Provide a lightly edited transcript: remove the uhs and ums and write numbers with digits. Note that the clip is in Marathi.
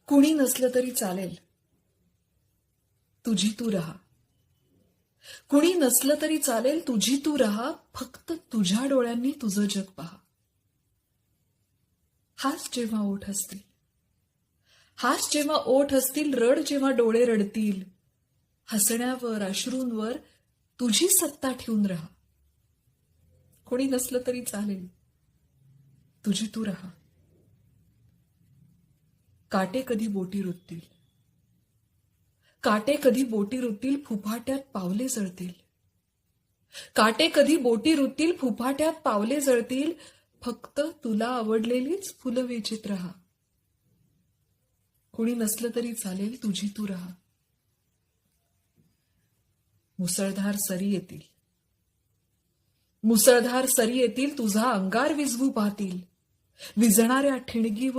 कुणी नसलं तरी चालेल, तुझी तू रहा. कुणी नसलं तरी चालेल, तुझी तू रहा. फक्त तुझ्या डोळ्यांनी तुझं जग पहा. हाच जेव्हा ओठ असतील, हाच जेव्हा ओठ असतील, रड जेव्हा डोळे रडतील. हसण्यावर, अश्रूंवर तुझी सत्ता ठेवून राहा. कोणी नसलं तरी चालेल, तुझी तू रहा. काटे कधी बोटी रुततील, काटे कधी बोटी रुततील, फुफाट्यात पावले जळतील. काटे कधी बोटी रुततील, फुफाट्यात पावले जळतील. फक्त तुला आवडलेलीच फुलं वेचीत राहा. कोणी नसलं तरी चालेल, तुझी तू रहा. मुसळधार सरी येतील, मुसळधार सरी येतील, तुझा अंगार विझवू पाहतील. विझणाऱ्या ठिणगीवर